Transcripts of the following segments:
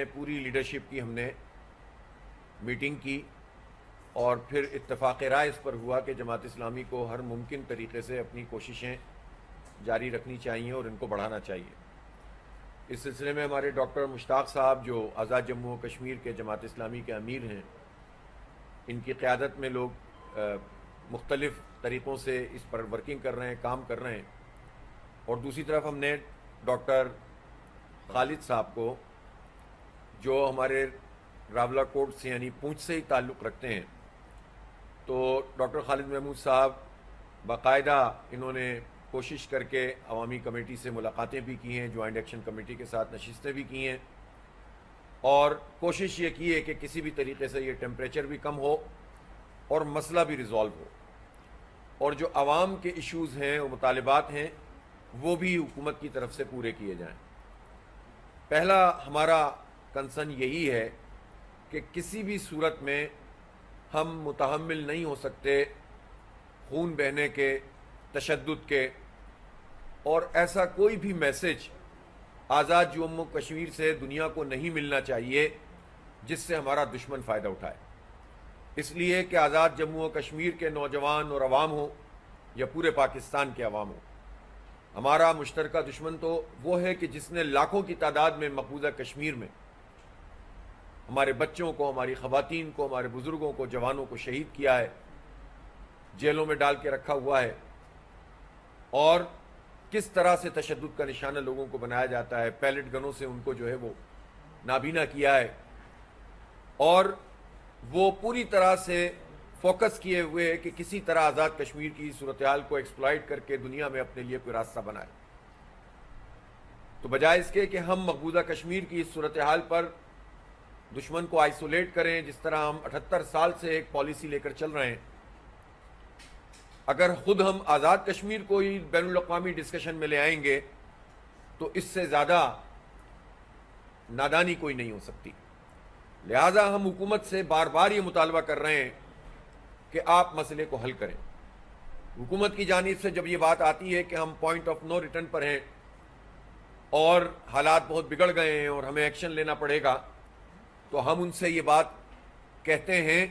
نے پوری لیڈرشپ کی ہم نے میٹنگ کی اور پھر اتفاق رائے اس پر ہوا کہ جماعت اسلامی کو ہر ممکن طریقے سے اپنی کوششیں جاری رکھنی چاہیے اور ان کو بڑھانا چاہیے۔ اس سلسلے میں ہمارے ڈاکٹر مشتاق صاحب جو آزاد جموں و کشمیر کے جماعت اسلامی کے امیر ہیں، ان کی قیادت میں لوگ مختلف طریقوں سے اس پر ورکنگ کر رہے ہیں، کام کر رہے ہیں۔ اور دوسری طرف ہم نے ڈاکٹر خالد صاحب کو جو ہمارے راولہ کوٹ سے یعنی پونچھ سے ہی تعلق رکھتے ہیں، تو ڈاکٹر خالد محمود صاحب باقاعدہ انہوں نے کوشش کر کے عوامی کمیٹی سے ملاقاتیں بھی کی ہیں، جوائنٹ ایکشن کمیٹی کے ساتھ نشستیں بھی کی ہیں، اور کوشش یہ کی ہے کہ کسی بھی طریقے سے یہ ٹیمپریچر بھی کم ہو اور مسئلہ بھی ریزالو ہو، اور جو عوام کے ایشوز ہیں اور مطالبات ہیں وہ بھی حکومت کی طرف سے پورے کیے جائیں۔ پہلا ہمارا کنسرن یہی ہے کہ کسی بھی صورت میں ہم متحمل نہیں ہو سکتے خون بہنے کے، تشدد کے، اور ایسا کوئی بھی میسج آزاد جموں کشمیر سے دنیا کو نہیں ملنا چاہیے جس سے ہمارا دشمن فائدہ اٹھائے۔ اس لیے کہ آزاد جموں و کشمیر کے نوجوان اور عوام ہوں یا پورے پاکستان کے عوام ہوں، ہمارا مشترکہ دشمن تو وہ ہے کہ جس نے لاکھوں کی تعداد میں مقبوضہ کشمیر میں ہمارے بچوں کو، ہماری خواتین کو، ہمارے بزرگوں کو، جوانوں کو شہید کیا ہے، جیلوں میں ڈال کے رکھا ہوا ہے، اور کس طرح سے تشدد کا نشانہ لوگوں کو بنایا جاتا ہے، پیلٹ گنوں سے ان کو جو ہے وہ نابینا کیا ہے، اور وہ پوری طرح سے فوکس کیے ہوئے کہ کسی طرح آزاد کشمیر کی صورتحال کو ایکسپلائٹ کر کے دنیا میں اپنے لیے کوئی راستہ بنائے۔ تو بجائے اس کے کہ ہم مقبوضہ کشمیر کی اس صورتحال پر دشمن کو آئسولیٹ کریں، جس طرح ہم 78 سال سے ایک پالیسی لے کر چل رہے ہیں، اگر خود ہم آزاد کشمیر کو ہی بین الاقوامی ڈسکشن میں لے آئیں گے تو اس سے زیادہ نادانی کوئی نہیں ہو سکتی۔ لہٰذا ہم حکومت سے بار بار یہ مطالبہ کر رہے ہیں کہ آپ مسئلے کو حل کریں۔ حکومت کی جانب سے جب یہ بات آتی ہے کہ ہم پوائنٹ آف نو ریٹرن پر ہیں اور حالات بہت بگڑ گئے ہیں اور ہمیں ایکشن لینا پڑے گا، تو ہم ان سے یہ بات کہتے ہیں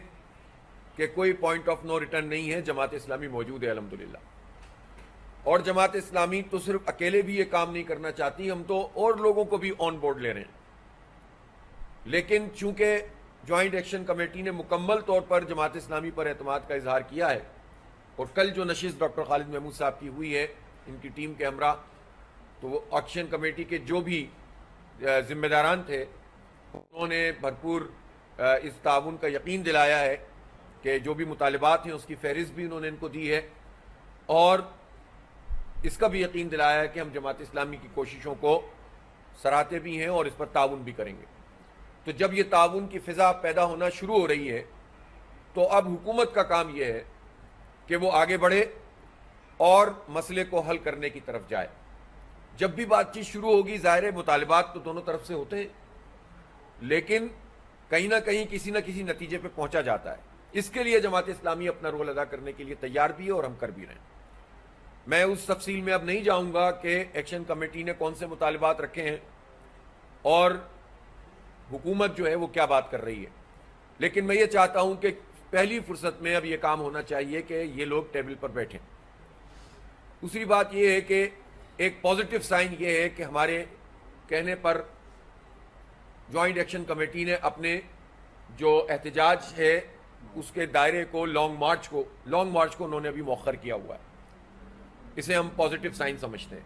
کہ کوئی پوائنٹ آف نو ریٹرن نہیں ہے، جماعت اسلامی موجود ہے الحمدللہ۔ اور جماعت اسلامی تو صرف اکیلے بھی یہ کام نہیں کرنا چاہتی، ہم تو اور لوگوں کو بھی آن بورڈ لے رہے ہیں، لیکن چونکہ جوائنٹ ایکشن کمیٹی نے مکمل طور پر جماعت اسلامی پر اعتماد کا اظہار کیا ہے، اور کل جو نشست ڈاکٹر خالد محمود صاحب کی ہوئی ہے ان کی ٹیم کے ہمراہ، تو وہ ایکشن کمیٹی کے جو بھی ذمہ داران تھے انہوں نے بھرپور اس تعاون کا یقین دلایا ہے کہ جو بھی مطالبات ہیں اس کی فہرست بھی انہوں نے ان کو دی ہے، اور اس کا بھی یقین دلایا ہے کہ ہم جماعت اسلامی کی کوششوں کو سراہتے بھی ہیں اور اس پر تعاون بھی کریں گے۔ تو جب یہ تعاون کی فضا پیدا ہونا شروع ہو رہی ہے تو اب حکومت کا کام یہ ہے کہ وہ آگے بڑھے اور مسئلے کو حل کرنے کی طرف جائے۔ جب بھی بات چیت شروع ہوگی، ظاہر ہے مطالبات تو دونوں طرف سے ہوتے ہیں، لیکن کہیں نہ کہیں کسی نہ کسی نتیجے پہ پہنچا جاتا ہے۔ اس کے لیے جماعت اسلامی اپنا رول ادا کرنے کے لیے تیار بھی ہے اور ہم کر بھی رہے ہیں۔ میں اس تفصیل میں اب نہیں جاؤں گا کہ ایکشن کمیٹی نے کون سے مطالبات رکھے ہیں اور حکومت جو ہے وہ کیا بات کر رہی ہے، لیکن میں یہ چاہتا ہوں کہ پہلی فرصت میں اب یہ کام ہونا چاہیے کہ یہ لوگ ٹیبل پر بیٹھیں۔ دوسری بات یہ ہے کہ ایک پازیٹو سائن یہ ہے کہ ہمارے کہنے پر جوائنٹ ایکشن کمیٹی نے اپنے جو احتجاج ہے اس کے دائرے کو لانگ مارچ کو انہوں نے ابھی مؤخر کیا ہوا ہے۔ اسے ہم پازیٹو سائن سمجھتے ہیں،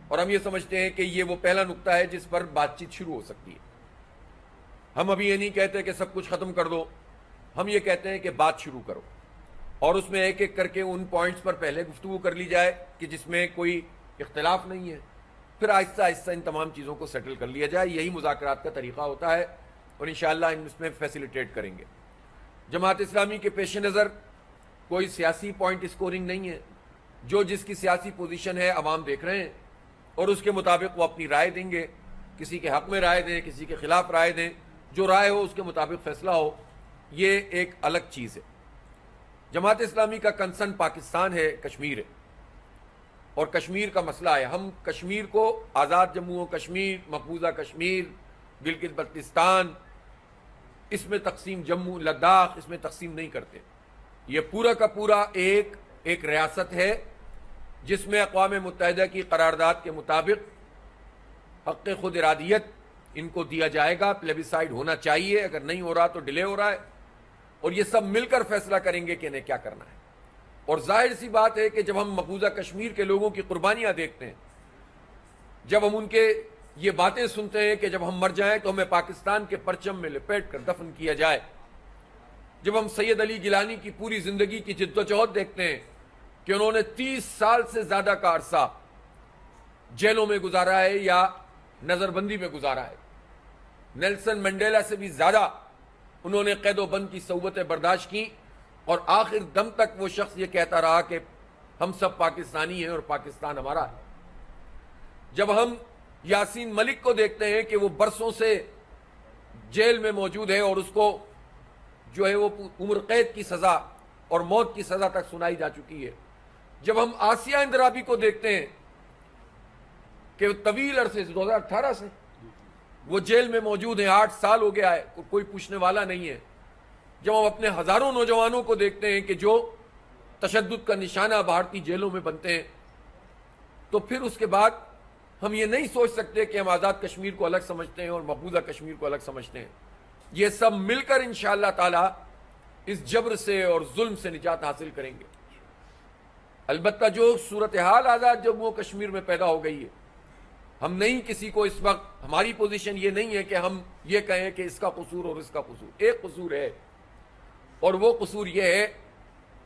اور ہم یہ سمجھتے ہیں کہ یہ وہ پہلا نقطہ ہے جس پر بات چیت شروع ہو سکتی ہے۔ ہم ابھی یہ نہیں کہتے کہ سب کچھ ختم کر دو، ہم یہ کہتے ہیں کہ بات شروع کرو، اور اس میں ایک ایک کر کے ان پوائنٹس پر پہلے گفتگو کر لی جائے کہ جس میں کوئی اختلاف نہیں ہے، پھر آہستہ آہستہ ان تمام چیزوں کو سیٹل کر لیا جائے۔ یہی مذاکرات کا طریقہ ہوتا ہے، اور انشاءاللہ ہم اس میں فیسیلیٹیٹ کریں گے۔ جماعت اسلامی کے پیش نظر کوئی سیاسی پوائنٹ اسکورنگ نہیں ہے، جو جس کی سیاسی پوزیشن ہے عوام دیکھ رہے ہیں، اور اس کے مطابق وہ اپنی رائے دیں گے، کسی کے حق میں رائے دیں، کسی کے خلاف رائے دیں، جو رائے ہو اس کے مطابق فیصلہ ہو، یہ ایک الگ چیز ہے۔ جماعت اسلامی کا کنسرن پاکستان ہے، کشمیر ہے، اور کشمیر کا مسئلہ ہے۔ ہم کشمیر کو آزاد جموں و کشمیر، مقبوضہ کشمیر گلگت بلتستان، اس میں تقسیم جموں لداخ، اس میں تقسیم نہیں کرتے. یہ پورا کا پورا ایک ریاست ہے جس میں اقوام متحدہ کی قرارداد کے مطابق حق خود ارادیت ان کو دیا جائے گا. پلیبیسائڈ ہونا چاہیے، اگر نہیں ہو رہا تو ڈیلے ہو رہا ہے، اور یہ سب مل کر فیصلہ کریں گے کہ انہیں کیا کرنا ہے. اور ظاہر سی بات ہے کہ جب ہم مقبوضہ کشمیر کے لوگوں کی قربانیاں دیکھتے ہیں، جب ہم ان کے یہ باتیں سنتے ہیں کہ جب ہم مر جائیں تو ہمیں پاکستان کے پرچم میں لپیٹ کر دفن کیا جائے، جب ہم سید علی گیلانی کی پوری زندگی کی جدوجہد دیکھتے ہیں کہ انہوں نے 30 سال سے زیادہ کا عرصہ جیلوں میں گزارا ہے یا نظر بندی میں گزارا ہے، نیلسن منڈیلا سے بھی زیادہ انہوں نے قید و بند کی صعوبتیں برداشت کی، اور آخر دم تک وہ شخص یہ کہتا رہا کہ ہم سب پاکستانی ہیں اور پاکستان ہمارا ہے. جب ہم یاسین ملک کو دیکھتے ہیں کہ وہ برسوں سے جیل میں موجود ہے اور اس کو جو ہے وہ عمر قید کی سزا اور موت کی سزا تک سنائی جا چکی ہے. جب ہم آسیہ اندرابی کو دیکھتے ہیں کہ طویل عرصے سے 2018 سے وہ جیل میں موجود ہیں، 8 سال ہو گیا ہے، کوئی پوچھنے والا نہیں ہے. جب ہم اپنے ہزاروں نوجوانوں کو دیکھتے ہیں کہ جو تشدد کا نشانہ بھارتی جیلوں میں بنتے ہیں، تو پھر اس کے بعد ہم یہ نہیں سوچ سکتے کہ ہم آزاد کشمیر کو الگ سمجھتے ہیں اور مقبوضہ کشمیر کو الگ سمجھتے ہیں. یہ سب مل کر انشاءاللہ تعالی اس جبر سے اور ظلم سے نجات حاصل کریں گے. البتہ جو صورتحال آزاد جموں و کشمیر میں پیدا ہو گئی ہے، ہم نہیں کسی کو اس وقت، ہماری پوزیشن یہ نہیں ہے کہ ہم یہ کہیں کہ اس کا قصور اور اس کا قصور. ایک قصور ہے، اور وہ قصور یہ ہے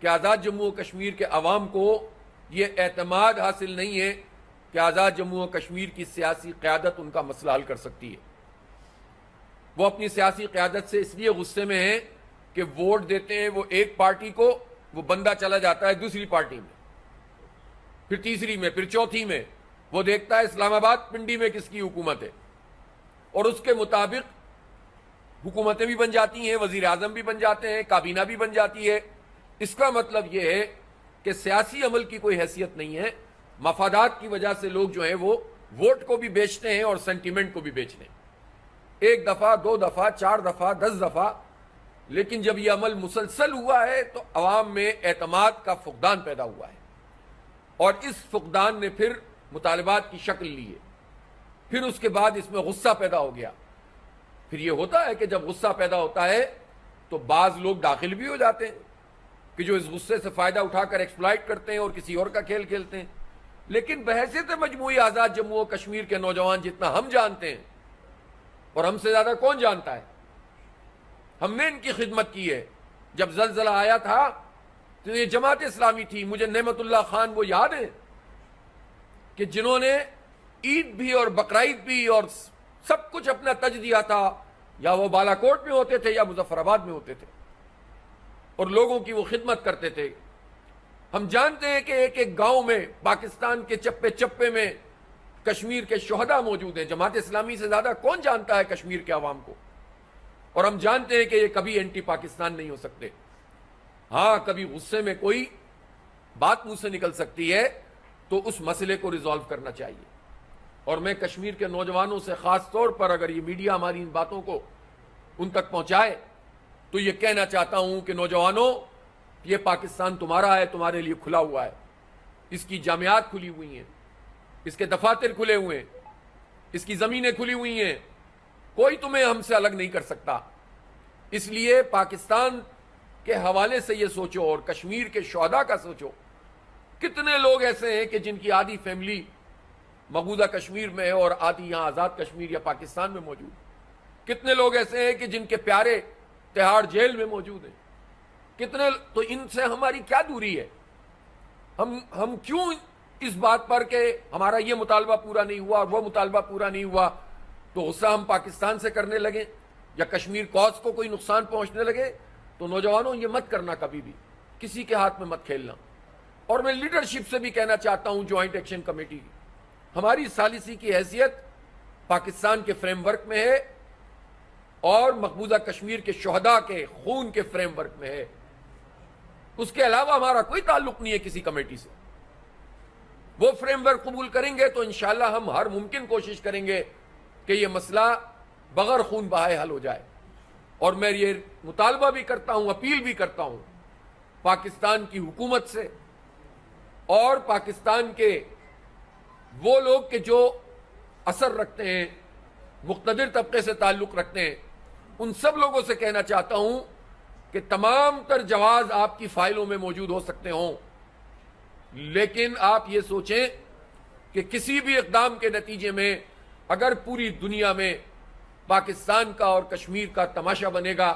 کہ آزاد جموں و کشمیر کے عوام کو یہ اعتماد حاصل نہیں ہے کہ آزاد جموں و کشمیر کی سیاسی قیادت ان کا مسئلہ حل کر سکتی ہے. وہ اپنی سیاسی قیادت سے اس لیے غصے میں ہیں کہ ووٹ دیتے ہیں وہ ایک پارٹی کو، وہ بندہ چلا جاتا ہے دوسری پارٹی میں، پھر تیسری میں، پھر چوتھی میں. وہ دیکھتا ہے اسلام آباد پنڈی میں کس کی حکومت ہے، اور اس کے مطابق حکومتیں بھی بن جاتی ہیں، وزیر اعظم بھی بن جاتے ہیں، کابینہ بھی بن جاتی ہے. اس کا مطلب یہ ہے کہ سیاسی عمل کی کوئی حیثیت نہیں ہے. مفادات کی وجہ سے لوگ جو ہیں وہ ووٹ کو بھی بیچتے ہیں اور سینٹیمنٹ کو بھی بیچتے ہیں، 1 دفعہ 2 دفعہ 4 دفعہ 10 دفعہ. لیکن جب یہ عمل مسلسل ہوا ہے تو عوام میں اعتماد کا فقدان پیدا ہوا ہے، اور اس فقدان نے پھر مطالبات کی شکل لی ہے. پھر اس کے بعد اس میں غصہ پیدا ہو گیا. پھر یہ ہوتا ہے کہ جب غصہ پیدا ہوتا ہے تو بعض لوگ داخل بھی ہو جاتے ہیں کہ جو اس غصے سے فائدہ اٹھا کر ایکسپلائٹ کرتے ہیں اور کسی اور کا کھیل کھیلتے ہیں. لیکن بحیثیت مجموعی آزاد جموں و کشمیر کے نوجوان جتنا ہم جانتے ہیں، اور ہم سے زیادہ کون جانتا ہے، ہم نے ان کی خدمت کی ہے. جب زلزلہ آیا تھا تو یہ جماعت اسلامی تھی. مجھے نعمت اللہ خان وہ یاد ہے کہ جنہوں نے عید بھی اور بقرعید بھی اور سب کچھ اپنا تج دیا تھا، یا وہ بالا کوٹ میں ہوتے تھے یا مظفر آباد میں ہوتے تھے، اور لوگوں کی وہ خدمت کرتے تھے. ہم جانتے ہیں کہ ایک ایک گاؤں میں پاکستان کے چپے چپے میں کشمیر کے شہداء موجود ہیں. جماعت اسلامی سے زیادہ کون جانتا ہے کشمیر کے عوام کو؟ اور ہم جانتے ہیں کہ یہ کبھی اینٹی پاکستان نہیں ہو سکتے. ہاں کبھی غصے میں کوئی بات منہ سے نکل سکتی ہے تو اس مسئلے کو ریزالو کرنا چاہیے. اور میں کشمیر کے نوجوانوں سے خاص طور پر، اگر یہ میڈیا ہماری ان باتوں کو ان تک پہنچائے، تو یہ کہنا چاہتا ہوں کہ نوجوانوں، یہ پاکستان تمہارا ہے، تمہارے لیے کھلا ہوا ہے. اس کی جامعات کھلی ہوئی ہیں، اس کے دفاتر کھلے ہوئے ہیں، اس کی زمینیں کھلی ہوئی ہیں. کوئی تمہیں ہم سے الگ نہیں کر سکتا. اس لیے پاکستان کے حوالے سے یہ سوچو، اور کشمیر کے شہداء کا سوچو. کتنے لوگ ایسے ہیں کہ جن کی آدھی فیملی مقبوضہ کشمیر میں ہے اور آدھی یہاں آزاد کشمیر یا پاکستان میں موجود. کتنے لوگ ایسے ہیں کہ جن کے پیارے تہاڑ جیل میں موجود ہیں. کتنے، تو ان سے ہماری کیا دوری ہے؟ ہم کیوں اس بات پر کہ ہمارا یہ مطالبہ پورا نہیں ہوا اور وہ مطالبہ پورا نہیں ہوا تو غصہ ہم پاکستان سے کرنے لگے یا کشمیر کوز کو کوئی نقصان پہنچنے لگے؟ تو نوجوانوں یہ مت کرنا، کبھی بھی کسی کے ہاتھ میں مت کھیلنا. اور میں لیڈرشپ سے بھی کہنا چاہتا ہوں، جوائنٹ ایکشن کمیٹی کی، ہماری ثالثی کی حیثیت پاکستان کے فریم ورک میں ہے اور مقبوضہ کشمیر کے شہداء کے خون کے فریم ورک میں ہے. اس کے علاوہ ہمارا کوئی تعلق نہیں ہے کسی کمیٹی سے. وہ فریم ورک قبول کریں گے تو انشاءاللہ ہم ہر ممکن کوشش کریں گے کہ یہ مسئلہ بغیر خون بہائے حل ہو جائے. اور میں یہ مطالبہ بھی کرتا ہوں, اپیل بھی کرتا ہوں پاکستان کی حکومت سے اور پاکستان کے وہ لوگ کہ جو اثر رکھتے ہیں, مقتدر طبقے سے تعلق رکھتے ہیں, ان سب لوگوں سے کہنا چاہتا ہوں کہ تمام تر جواز آپ کی فائلوں میں موجود ہو سکتے ہوں, لیکن آپ یہ سوچیں کہ کسی بھی اقدام کے نتیجے میں اگر پوری دنیا میں پاکستان کا اور کشمیر کا تماشا بنے گا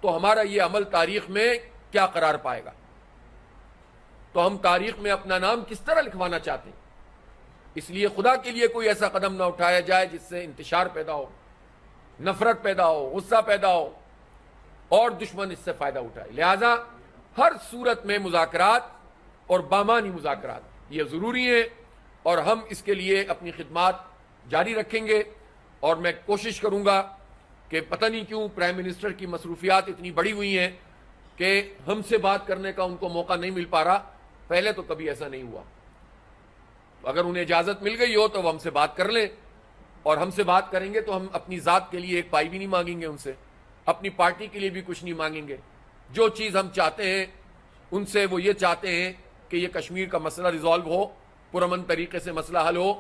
تو ہمارا یہ عمل تاریخ میں کیا قرار پائے گا, تو ہم تاریخ میں اپنا نام کس طرح لکھوانا چاہتے ہیں. اس لیے خدا کے لیے کوئی ایسا قدم نہ اٹھایا جائے جس سے انتشار پیدا ہو, نفرت پیدا ہو, غصہ پیدا ہو اور دشمن اس سے فائدہ اٹھائے. لہذا ہر صورت میں مذاکرات اور بامانی مذاکرات یہ ضروری ہیں اور ہم اس کے لیے اپنی خدمات جاری رکھیں گے. اور میں کوشش کروں گا کہ پتہ نہیں کیوں پرائم منسٹر کی مصروفیات اتنی بڑی ہوئی ہیں کہ ہم سے بات کرنے کا ان کو موقع نہیں مل پا رہا. پہلے تو کبھی ایسا نہیں ہوا. اگر انہیں اجازت مل گئی ہو تو وہ ہم سے بات کر لیں, اور ہم سے بات کریں گے تو ہم اپنی ذات کے لیے ایک پائی بھی نہیں مانگیں گے ان سے, اپنی پارٹی کے لیے بھی کچھ نہیں مانگیں گے. جو چیز ہم چاہتے ہیں ان سے وہ یہ چاہتے ہیں کہ یہ کشمیر کا مسئلہ ریزالو ہو, پرامن طریقے سے مسئلہ حل ہو,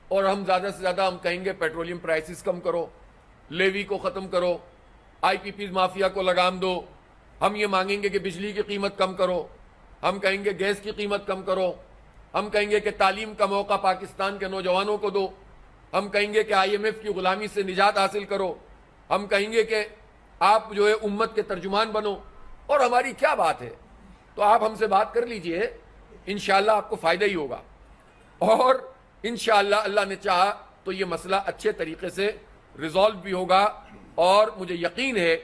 اور ہم زیادہ سے زیادہ ہم کہیں گے پیٹرولیم پرائسز کم کرو, لیوی کو ختم کرو, آئی پی پیز مافیا کو لگام دو. ہم یہ مانگیں گے کہ بجلی کی قیمت کم کرو, ہم کہیں گے گیس کی قیمت کم کرو, ہم کہیں گے کہ تعلیم کا موقع پاکستان کے نوجوانوں کو دو, ہم کہیں گے کہ IMF کی غلامی سے نجات حاصل کرو, ہم کہیں گے کہ آپ جو ہے امت کے ترجمان بنو. اور ہماری کیا بات ہے, تو آپ ہم سے بات کر لیجئے, انشاءاللہ آپ کو فائدہ ہی ہوگا, اور انشاءاللہ اللہ نے چاہا تو یہ مسئلہ اچھے طریقے سے ریزالو بھی ہوگا. اور مجھے یقین ہے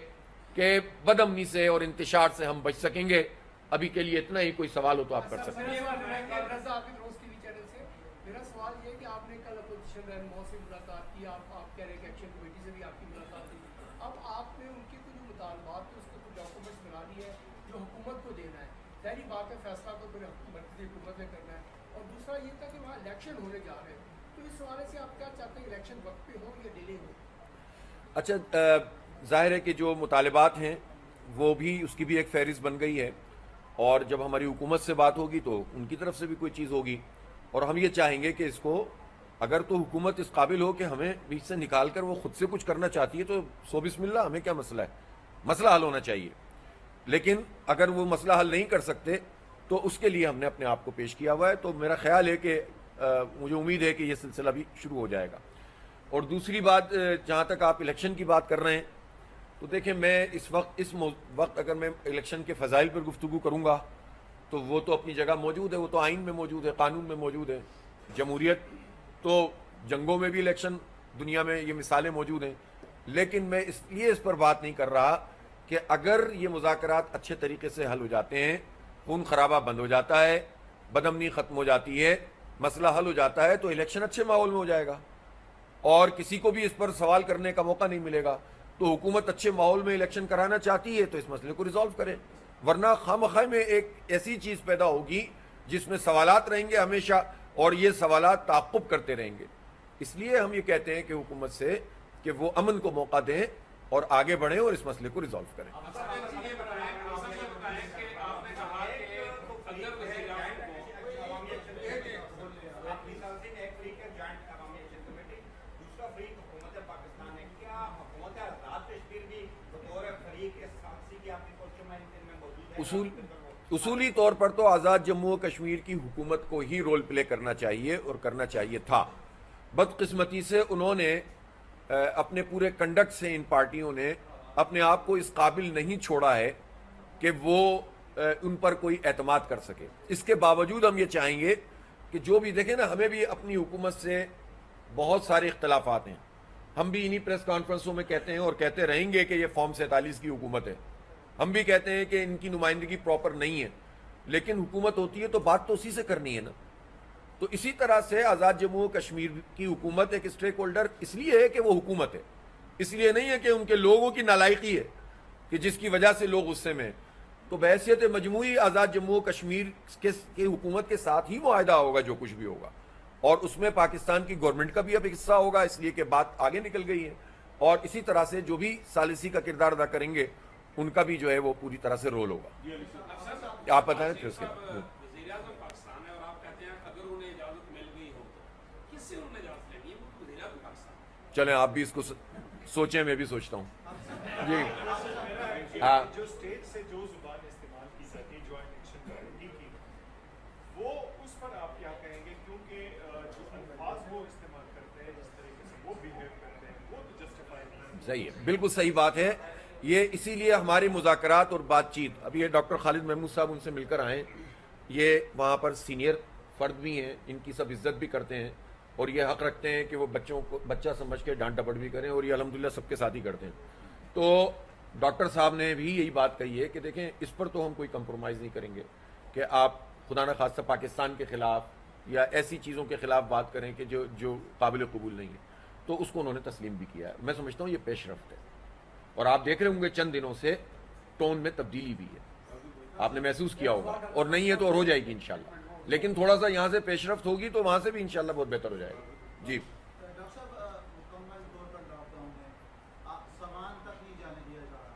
کہ بدامنی سے اور انتشار سے ہم بچ سکیں گے. ابھی کے لیے اتنا ہی, کوئی سوال ہو تو آپ کر سکتے ہیں. میرا سوال یہ ہے کہ آپ نے کل اپوزیشن رہنماؤں سے ملاقات کی, آپ کہہ رہے ہیں کہ ایکشن کمیٹی سے بھی آپ کی ملاقات ہوئی. اب آپ نے ان کے کچھ مطالبات اس کو کچھ ڈاکومنٹس بنا لی ہے جو حکومت کو دینا ہے. ظاہری بات ہے فیصلہ تو پھر مرکزی حکومت نے کرنا ہے. اور دوسرا یہ تھا کہ وہاں الیکشن ہونے جا رہے ہیں, تو اس حوالے سے آپ کیا چاہتے ہیں, الیکشن وقت پہ ہو یا ڈیلے ہو؟ اچھا, ظاہر ہے کہ جو مطالبات ہیں وہ بھی, اس کی بھی ایک فہرست بن گئی ہے, اور جب ہماری حکومت سے بات ہوگی تو ان کی طرف سے بھی کوئی چیز ہوگی. اور ہم یہ چاہیں گے کہ اس کو, اگر تو حکومت اس قابل ہو کہ ہمیں بیچ سے نکال کر وہ خود سے کچھ کرنا چاہتی ہے تو سو بسم اللہ, ہمیں کیا مسئلہ ہے, مسئلہ حل ہونا چاہیے. لیکن اگر وہ مسئلہ حل نہیں کر سکتے تو اس کے لیے ہم نے اپنے آپ کو پیش کیا ہوا ہے. تو میرا خیال ہے کہ مجھے امید ہے کہ یہ سلسلہ بھی شروع ہو جائے گا. اور دوسری بات, جہاں تک آپ الیکشن کی بات کر رہے ہیں, تو دیکھیں میں اس وقت اگر میں الیکشن کے فضائل پر گفتگو کروں گا تو وہ تو اپنی جگہ موجود ہے, وہ تو آئین میں موجود ہے, قانون میں موجود ہے. جمہوریت تو جنگوں میں بھی الیکشن دنیا میں یہ مثالیں موجود ہیں. لیکن میں اس لیے اس پر بات نہیں کر رہا کہ اگر یہ مذاکرات اچھے طریقے سے حل ہو جاتے ہیں, خون خرابہ بند ہو جاتا ہے, بدامنی ختم ہو جاتی ہے, مسئلہ حل ہو جاتا ہے, تو الیکشن اچھے ماحول میں ہو جائے گا اور کسی کو بھی اس پر سوال کرنے کا موقع نہیں ملے گا. تو حکومت اچھے ماحول میں الیکشن کرانا چاہتی ہے تو اس مسئلے کو ریزالو کرے, ورنہ خواہ میں ایک ایسی چیز پیدا ہوگی جس میں سوالات رہیں گے ہمیشہ, اور یہ سوالات تعاقب کرتے رہیں گے. اس لیے ہم یہ کہتے ہیں کہ حکومت سے کہ وہ امن کو موقع دیں اور آگے بڑھیں اور اس مسئلے کو ریزالو کریں. اصولی طور پر تو آزاد جموں و کشمیر کی حکومت کو ہی رول پلے کرنا چاہیے اور کرنا چاہیے تھا. بدقسمتی سے انہوں نے اپنے پورے کنڈکٹ سے, ان پارٹیوں نے اپنے آپ کو اس قابل نہیں چھوڑا ہے کہ وہ ان پر کوئی اعتماد کر سکے. اس کے باوجود ہم یہ چاہیں گے کہ جو بھی دیکھیں نا, ہمیں بھی اپنی حکومت سے بہت سارے اختلافات ہیں. ہم بھی انہی پریس کانفرنسوں میں کہتے ہیں اور کہتے رہیں گے کہ یہ فارم 47 کی حکومت ہے. ہم بھی کہتے ہیں کہ ان کی نمائندگی پراپر نہیں ہے, لیکن حکومت ہوتی ہے تو بات تو اسی سے کرنی ہے نا. تو اسی طرح سے آزاد جموں و کشمیر کی حکومت ایک اسٹیک ہولڈر اس لیے ہے کہ وہ حکومت ہے, اس لیے نہیں ہے کہ ان کے لوگوں کی نالائقی ہے کہ جس کی وجہ سے لوگ غصے میں ہیں. تو بحیثیت مجموعی آزاد جموں و کشمیر کی حکومت کے ساتھ ہی معاہدہ ہوگا جو کچھ بھی ہوگا. اور اس میں پاکستان کی گورنمنٹ کا بھی اب حصہ ہوگا، اس لیے کہ بات آگے نکل گئی ہے، اور اسی طرح سے جو بھی ثالثی کا کردار ادا کریں گے ان کا بھی جو ہے وہ پوری طرح سے رول ہوگا۔ آپ بتائیں پھر اس کے بعد۔ وزیر اعظم پاکستان ہے اور آپ کہتے ہیں اگر انہیں اجازت مل گئی ہو تو کس سے انہوں نے اجازت لینی ہے؟ وہ وزیر اعظم پاکستان۔ چلیں آپ بھی اس کو سوچیں، میں بھی سوچتا ہوں جی۔ ہاں جو اسٹیج سے جو زبان استعمال کی جاتی ہے جوائنٹ ایکشن کمیٹی کی، وہ اس پر آپ کیا کہیں گے؟ کیونکہ جو الفاظ وہ استعمال کرتے ہیں، جس طریقے سے وہ بہیو کرتے ہیں، وہ تو جسٹیفائی نہیں۔ صحیح ہے، بالکل صحیح بات ہے۔ یہ اسی لیے ہماری مذاکرات اور بات چیت، ابھی یہ ڈاکٹر خالد محمود صاحب ان سے مل کر آئے، یہ وہاں پر سینئر فرد بھی ہیں، ان کی سب عزت بھی کرتے ہیں اور یہ حق رکھتے ہیں کہ وہ بچوں کو بچہ سمجھ کے ڈانٹ ڈپٹ بھی کریں، اور یہ الحمدللہ سب کے ساتھ ہی کرتے ہیں۔ تو ڈاکٹر صاحب نے بھی یہی بات کہی ہے کہ دیکھیں اس پر تو ہم کوئی کمپرومائز نہیں کریں گے کہ آپ خدا نہ خواستہ پاکستان کے خلاف یا ایسی چیزوں کے خلاف بات کریں کہ جو قابل قبول نہیں ہے، تو اس کو انہوں نے تسلیم بھی کیا ہے۔ میں سمجھتا ہوں یہ پیش رفت ہے، اور آپ دیکھ رہے ہوں گے چند دنوں سے ٹون میں تبدیلی بھی ہے، آپ نے محسوس کیا ہوگا، اور نہیں ہے تو اور ہو جائے گی انشاءاللہ، لیکن تھوڑا سا یہاں سے پیش رفت ہوگی تو وہاں سے بھی انشاءاللہ بہت بہتر ہو جائے گا۔ جی ڈاکٹر صاحب، مکمل طور پر لاک ڈاؤن ہے، سامان تک نہیں جانے دیا جا رہا،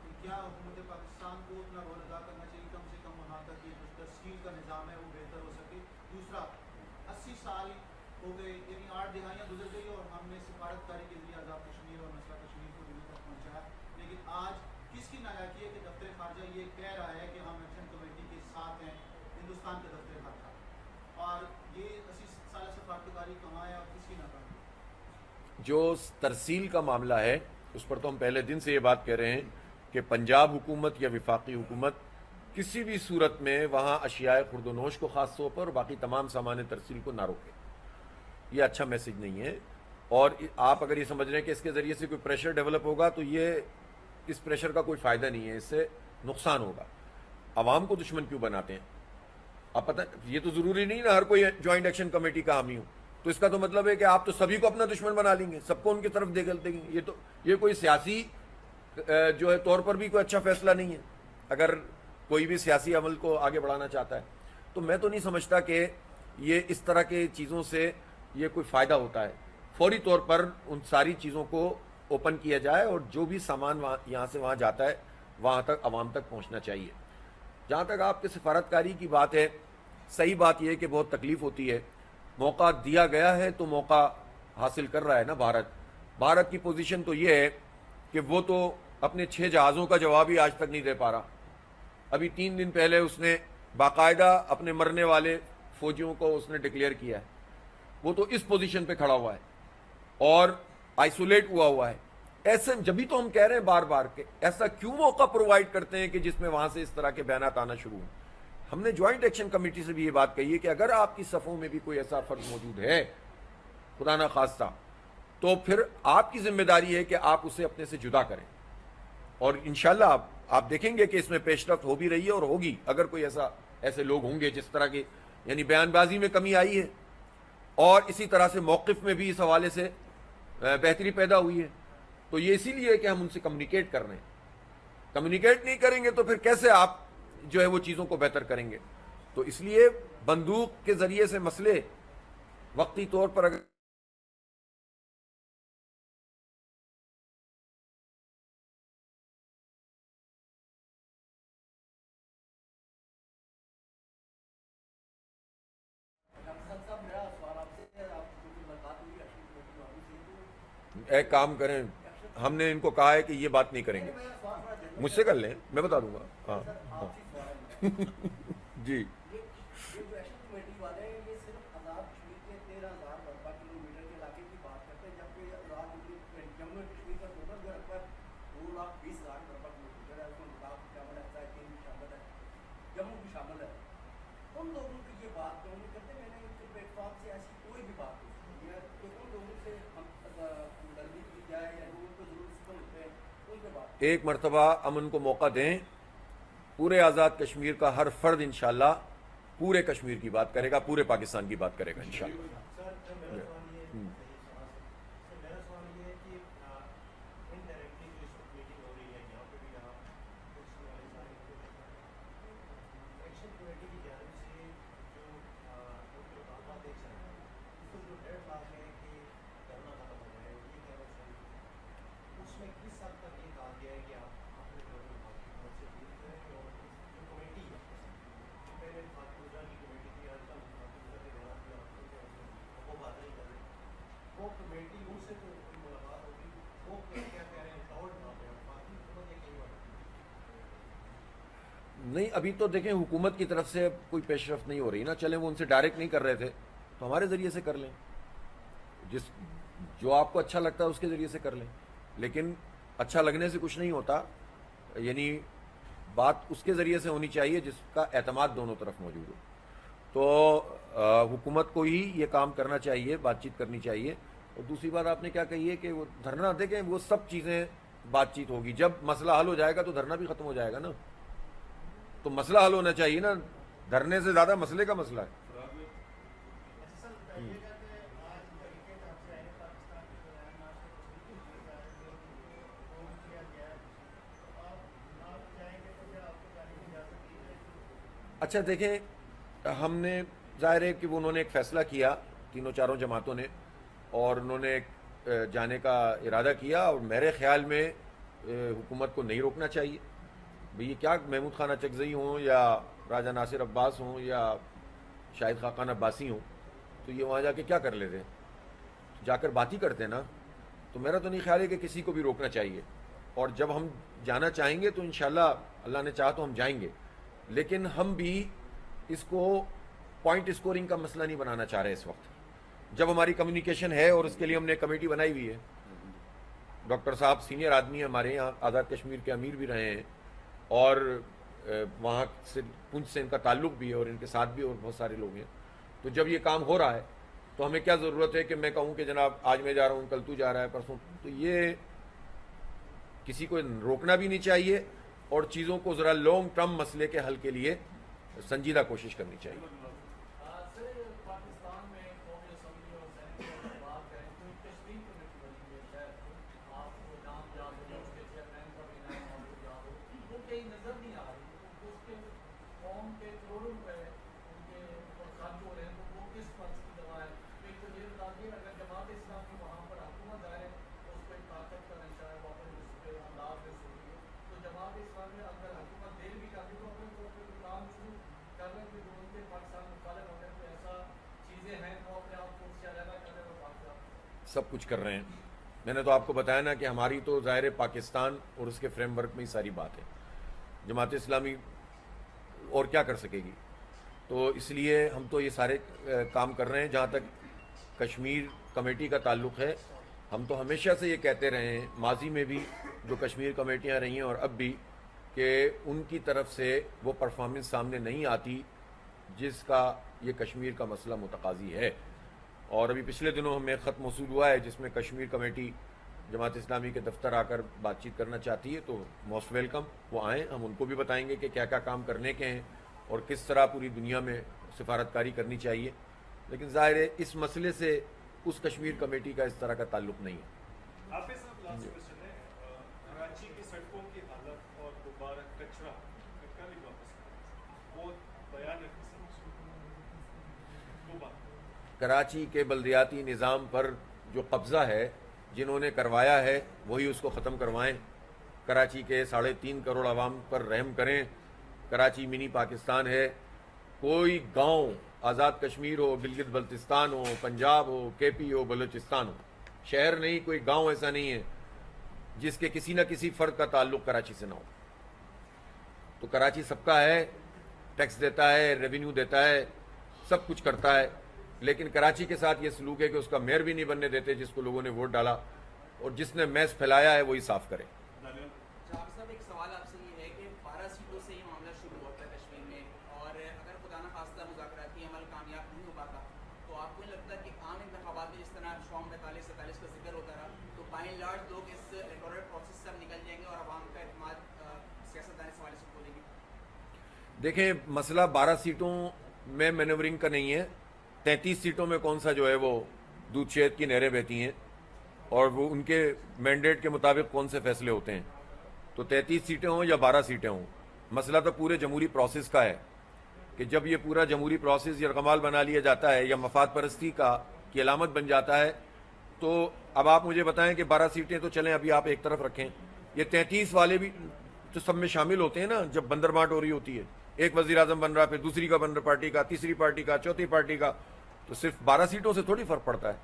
تو کیا حکومت پاکستان کو اتنا رول ادا کرنا چاہیے کم سے کم وہاں تک یہ جو ترسیل کا نظام ہے وہ بہتر ہو سکے؟ دوسرا، 80 سال ہو گئے، یعنی 8 دہائیاں گزر گئی اور ہم نے سفارت کاری کے ذریعے آزاد کشمیر اور مسئلہ کشمیر کو دلی تک پہنچایا، لیکن آج کس کی نالاکی ہے کہ دفتر خارجہ یہ کہہ رہا ہے کہ ہم ایکشن کمیٹی کے ساتھ ہیں، ہندوستان کے دفتر خارجہ، اور یہ 80 سال سفارتکاری کہاں ہے اور کس کی ناکامی؟ جو ترسیل کا معاملہ ہے اس پر تو ہم پہلے دن سے یہ بات کہہ رہے ہیں کہ پنجاب حکومت یا وفاقی حکومت کسی بھی صورت میں وہاں اشیاء خرد و نوش کو خاص طور پر اور باقی تمام سامان ترسیل کو نہ روکے، یہ اچھا میسج نہیں ہے۔ اور آپ اگر یہ سمجھ رہے ہیں کہ اس کے ذریعے سے کوئی پریشر ڈیولپ ہوگا تو یہ اس پریشر کا کوئی فائدہ نہیں ہے، اس سے نقصان ہوگا۔ عوام کو دشمن کیوں بناتے ہیں؟ اب پتہ، یہ تو ضروری نہیں نا ہر کوئی جوائنٹ ایکشن کمیٹی کا حامی ہو، تو اس کا تو مطلب ہے کہ آپ تو سبھی کو اپنا دشمن بنا لیں گے، سب کو ان کی طرف دے دیں گے۔ یہ کوئی سیاسی جو ہے طور پر بھی کوئی اچھا فیصلہ نہیں ہے اگر کوئی بھی سیاسی عمل کو آگے بڑھانا چاہتا ہے۔ تو میں تو نہیں سمجھتا کہ یہ اس طرح کے چیزوں سے یہ کوئی فائدہ ہوتا ہے۔ فوری طور پر ان ساری چیزوں کو اوپن کیا جائے اور جو بھی سامان یہاں سے وہاں جاتا ہے وہاں تک عوام تک پہنچنا چاہیے۔ جہاں تک آپ کے سفارتکاری کی بات ہے، صحیح بات یہ ہے کہ بہت تکلیف ہوتی ہے، موقع دیا گیا ہے تو موقع حاصل کر رہا ہے نا بھارت کی پوزیشن تو یہ ہے کہ وہ تو اپنے 6 جہازوں کا جواب ہی آج تک نہیں دے پا رہا۔ ابھی 3 دن پہلے اس نے باقاعدہ اپنے مرنے والے فوجیوں کو اس نے ڈکلیئر کیا ہے، وہ تو اس پوزیشن پہ کھڑا ہوا ہے اور آئسولیٹ ہوا ہے۔ ایسے جبھی تو ہم کہہ رہے ہیں بار بار کہ ایسا کیوں موقع پرووائڈ کرتے ہیں کہ جس میں وہاں سے اس طرح کے بیانات آنا شروع ہوں۔ ہم نے جوائنٹ ایکشن کمیٹی سے بھی یہ بات کہی ہے کہ اگر آپ کی صفوں میں بھی کوئی ایسا فرد موجود ہے خدا نہ خواستہ، تو پھر آپ کی ذمہ داری ہے کہ آپ اسے اپنے سے جدا کریں، اور انشاءاللہ آپ دیکھیں گے کہ اس میں پیش رفت ہو بھی رہی ہے اور ہوگی۔ اگر کوئی ایسے لوگ ہوں گے جس طرح کی یعنی بیان بازی میں کمی آئی ہے اور اسی طرح سے موقف میں بھی اس حوالے سے بہتری پیدا ہوئی ہے، تو یہ اسی لیے کہ ہم ان سے کمیونیکیٹ کر رہے ہیں۔ کمیونیکیٹ نہیں کریں گے تو پھر کیسے آپ جو ہے وہ چیزوں کو بہتر کریں گے؟ تو اس لیے بندوق کے ذریعے سے مسئلے وقتی طور پر اگر ایک کام کریں، ہم نے ان کو کہا ہے کہ یہ بات نہیں کریں گے، مجھ سے کر لیں، میں بتا دوں گا۔ ہاں ہاں جی یہ جو ایکشن کمیٹی والے ہیں یہ صرف آزاد کشمیر کے 13,000 مربع کلومیٹر کے علاقے کی بات کرتے ہیں، جبکہ آزاد جموں کشمیر کا ٹوٹل جو رقبہ 2,20,000 مربع کلومیٹر ہے، اس میں لداخ بھی شامل ہے، سائکل بھی شامل ہے، جموں بھی شامل ہے۔ ان لوگوں کی یہ بات کیوں نہیں کرتے؟ میں نے ان کے پلیٹ فارم سے ایسی کوئی بھی بات نہیں سنی ہے کہ ان لوگوں سے ہم ہمدردی کی جائے یا ان کو ضرور سمجھتے ہیں ان کے بات۔ ایک مرتبہ امن کو موقع دیں، پورے آزاد کشمیر کا ہر فرد انشاءاللہ پورے کشمیر کی بات کرے گا، پورے پاکستان کی بات کرے گا انشاءاللہ۔ سر میرا سوال یہ ہے کہ انڈائریکٹلی جو اس وقت میٹنگ ہو رہی ہے یہاں پہ بھی آپ ایکشن کمیٹی کی جانب سے جو ڈاکٹر بابا دیکھ سکتے ہیں وہ کمیٹی ان سے تو ملاقات ہوگی، وہ کیا کہہ رہے ہیں ڈاؤٹ نہ ہو، باقی حکومت یہ کہیں بات نہیں، ابھی تو دیکھیں حکومت کی طرف سے کوئی پیش رفت نہیں ہو رہی نا، چلیں وہ ان سے ڈائریکٹ نہیں کر رہے تھے تو ہمارے ذریعے سے کر لیں، جو آپ کو اچھا لگتا ہے اس کے ذریعے سے کر لیں، لیکن اچھا لگنے سے کچھ نہیں ہوتا، یعنی بات اس کے ذریعے سے ہونی چاہیے جس کا اعتماد دونوں طرف موجود ہو. تو حکومت کو ہی یہ کام کرنا چاہیے، بات چیت کرنی چاہیے. اور دوسری بات آپ نے کیا کہی ہے کہ وہ دھرنا، دیکھیں وہ سب چیزیں بات چیت ہوگی، جب مسئلہ حل ہو جائے گا تو دھرنا بھی ختم ہو جائے گا نا، تو مسئلہ حل ہونا چاہیے نا، دھرنے سے زیادہ مسئلے کا مسئلہ ہے. اچھا دیکھیں، ہم نے ظاہر ہے کہ وہ انہوں نے ایک فیصلہ کیا تینوں چاروں جماعتوں نے، اور انہوں نے جانے کا ارادہ کیا، اور میرے خیال میں حکومت کو نہیں روکنا چاہیے. بھئی یہ کیا محمود خان اچکزئی ہوں یا راجہ ناصر عباس ہوں یا شاہد خاقان عباسی ہوں، تو یہ وہاں جا کے کیا کر لیتے، جا کر بات ہی کرتے نا. تو میرا تو نہیں خیال ہے کہ کسی کو بھی روکنا چاہیے، اور جب ہم جانا چاہیں گے تو انشاءاللہ اللہ نے چاہا تو ہم جائیں گے، لیکن ہم بھی اس کو پوائنٹ اسکورنگ کا مسئلہ نہیں بنانا چاہ رہے اس وقت. جب ہماری کمیونیکیشن ہے اور اس کے لیے ہم نے کمیٹی بنائی ہوئی ہے، ڈاکٹر صاحب سینئر آدمی ہیں ہمارے یہاں، آزاد کشمیر کے امیر بھی رہے ہیں، اور وہاں سے پنچ سے ان کا تعلق بھی ہے، اور ان کے ساتھ بھی اور بہت سارے لوگ ہیں. تو جب یہ کام ہو رہا ہے تو ہمیں کیا ضرورت ہے کہ میں کہوں کہ جناب آج میں جا رہا ہوں، کل تو جا رہا ہے، پرسوں. تو یہ کسی کو روکنا بھی نہیں چاہیے، اور چیزوں کو ذرا لانگ ٹرم مسئلے کے حل کے لیے سنجیدہ کوشش کرنی چاہیے. سر پاکستان میں قومی اسمبلی اور سینٹ کی بات کریں تو تشریح کمیٹی بنی ہے، شاید آپ کو نام یاد ہو، اس کے چیئرمین کا بھی نام آپ کو یاد ہو، وہ کہیں نظر نہیں آ رہی، اس کے قوم کے کروڑوں روپے ان کے اوپر خرچ ہو رہے ہیں، تو وہ کس فرض کی دوا ہے. ایک تو یہ بتا دیے اگر جماعت اسلامی وہاں پر حکومت دائر ہے تو اس کو ایک طاقت کا نشہ ہے، واپس اس کے انداز میں سنی ہے، تو جماعت اسلامی اگر حکومت دیر بھی کرتی تو اپنے طور پہ کام شروع کر رہے ہیں کہ ان کے پاکستان مخالف ہونے کو ایسا چیزیں ہیں تو اپنے آپ کو اس سے علیحدہ کر رہے ہیں، پاکستان سب کچھ کر رہے ہیں. میں نے تو آپ کو بتایا نا کہ ہماری تو ظاہر پاکستان اور اس کے فریم ورک میں ہی ساری بات ہے، جماعت اسلامی اور کیا کر سکے گی. تو اس لیے ہم تو یہ سارے کام کر رہے ہیں. جہاں تک کشمیر کمیٹی کا تعلق ہے، ہم تو ہمیشہ سے یہ کہتے رہے ہیں، ماضی میں بھی جو کشمیر کمیٹیاں رہی ہیں اور اب بھی، کہ ان کی طرف سے وہ پرفارمنس سامنے نہیں آتی جس کا یہ کشمیر کا مسئلہ متقاضی ہے. اور ابھی پچھلے دنوں ہمیں خط موصول ہوا ہے جس میں کشمیر کمیٹی جماعت اسلامی کے دفتر آ کر بات چیت کرنا چاہتی ہے، تو موسٹ ویلکم، وہ آئیں، ہم ان کو بھی بتائیں گے کہ کیا کیا کام کرنے کے ہیں اور کس طرح پوری دنیا میں سفارتکاری کرنی چاہیے. لیکن ظاہر ہے اس مسئلے سے اس کشمیر کمیٹی کا اس طرح کا تعلق نہیں ہے. حافظ صاحب لاسٹ کوشچن ہے، کراچی کی سڑکوں کی حالت اور دوبارہ کچرا کل ہی واپس بہت بیان ہے. کراچی کے بلدیاتی نظام پر جو قبضہ ہے، جنہوں نے کروایا ہے وہی اس کو ختم کروائیں. کراچی کے 3.5 کروڑ عوام پر رحم کریں. کراچی منی پاکستان ہے. کوئی گاؤں آزاد کشمیر ہو، گلگت بلتستان ہو، پنجاب ہو، کے پی ہو، بلوچستان ہو، شہر نہیں، کوئی گاؤں ایسا نہیں ہے جس کے کسی نہ کسی فرد کا تعلق کراچی سے نہ ہو. تو کراچی سب کا ہے، ٹیکس دیتا ہے، ریونیو دیتا ہے، سب کچھ کرتا ہے، لیکن کراچی کے ساتھ یہ سلوک ہے کہ اس کا میئر بھی نہیں بننے دیتے جس کو لوگوں نے ووٹ ڈالا، اور جس نے میس پھیلایا ہے وہی صاف کرے. جعفر صاحب ایک سوال آپ سے یہ ہے کہ 12 سیٹوں سے یہ معاملہ شروع ہوتا ہے کشمیر میں، اور اگر خدا نہ خواستہ مذاکراتی عمل کامیاب نہیں ہو پاتا تو آپ کو نہیں لگتا کہ عام انتخابات میں جس طرح شام 42-47 کا ذکر ہوتا رہا تو بائی اینڈ لارج لوگ اس الیکٹورل پروسیس سے نکل جائیں گے اور عوام کا اعتماد سیاستدان اس حوالے سے کھو دیں گے؟ دیکھیں مسئلہ 12 سیٹوں میں مینورنگ کا نہیں ہے. 33 سیٹوں میں کون سا جو ہے وہ دودھ شہد کی نہریں بہتی ہیں، اور وہ ان کے مینڈیٹ کے مطابق کون سے فیصلے ہوتے ہیں. تو 33 سیٹیں ہوں یا 12 سیٹیں ہوں، مسئلہ تو پورے جمہوری پروسیس کا ہے کہ جب یہ پورا جمہوری پروسیس یرغمال بنا لیا جاتا ہے یا مفاد پرستی کی علامت بن جاتا ہے، تو اب آپ مجھے بتائیں کہ 12 سیٹیں تو چلیں ابھی آپ ایک طرف رکھیں، یہ 33 والے بھی تو سب میں شامل ہوتے ہیں نا. جب بندر بانٹ ہو رہی ہوتی ہے، ایک وزیر اعظم بن رہا، پھر دوسری کا بن رہا پارٹی کا، تیسری پارٹی کا، چوتھی پارٹی کا، تو صرف 12 سیٹوں سے تھوڑی فرق پڑتا ہے.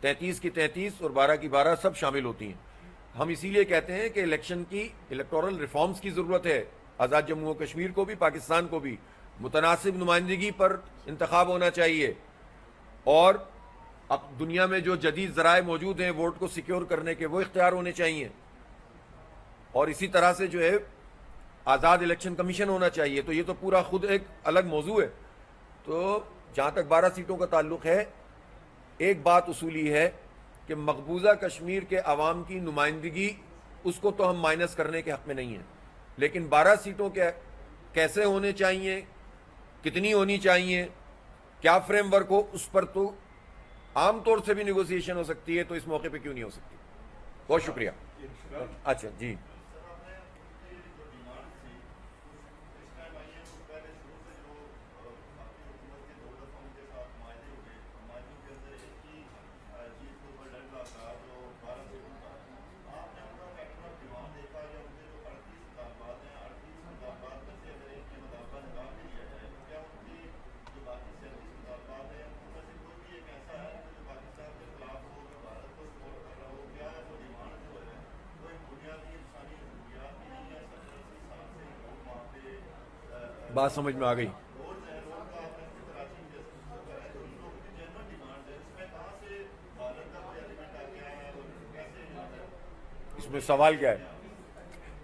33 کی 33 اور 12 کی 12 سب شامل ہوتی ہیں۔ ہم اسی لیے کہتے ہیں کہ الیکشن کی الیکٹورل ریفارمز کی ضرورت ہے، آزاد جموں و کشمیر کو بھی، پاکستان کو بھی متناسب نمائندگی پر انتخاب ہونا چاہیے، اور اب دنیا میں جو جدید ذرائع موجود ہیں ووٹ کو سیکیور کرنے کے وہ اختیار ہونے چاہیے، اور اسی طرح سے جو ہے آزاد الیکشن کمیشن ہونا چاہیے۔ تو یہ تو پورا خود ایک الگ موضوع ہے۔ تو جہاں تک 12 سیٹوں کا تعلق ہے، ایک بات اصولی ہے کہ مقبوضہ کشمیر کے عوام کی نمائندگی اس کو تو ہم مائنس کرنے کے حق میں نہیں ہیں، لیکن 12 سیٹوں کے کیسے ہونے چاہیے، کتنی ہونی چاہیے، کیا فریم ورک ہو، اس پر تو عام طور سے بھی نیگوسیشن ہو سکتی ہے، تو اس موقع پہ کیوں نہیں ہو سکتی؟ بہت شکریہ۔ اچھا جی، بات سمجھ میں آ گئی۔ اس میں سوال کیا ہے؟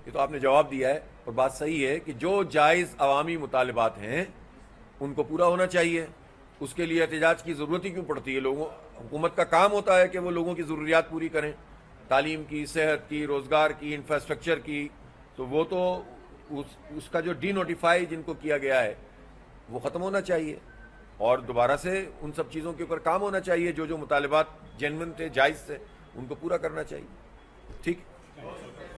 یہ تو آپ نے جواب دیا ہے، اور بات صحیح ہے کہ جو جائز عوامی مطالبات ہیں ان کو پورا ہونا چاہیے۔ اس کے لیے احتجاج کی ضرورت ہی کیوں پڑتی ہے؟ حکومت کا کام ہوتا ہے کہ وہ لوگوں کی ضروریات پوری کریں، تعلیم کی، صحت کی، روزگار کی، انفراسٹرکچر کی، تو وہ تو اس کا جو ڈی نوٹیفائی جن کو کیا گیا ہے وہ ختم ہونا چاہیے، اور دوبارہ سے ان سب چیزوں کے اوپر کام ہونا چاہیے۔ جو مطالبات جینوئن تھے، جائز تھے، ان کو پورا کرنا چاہیے۔ ٹھیک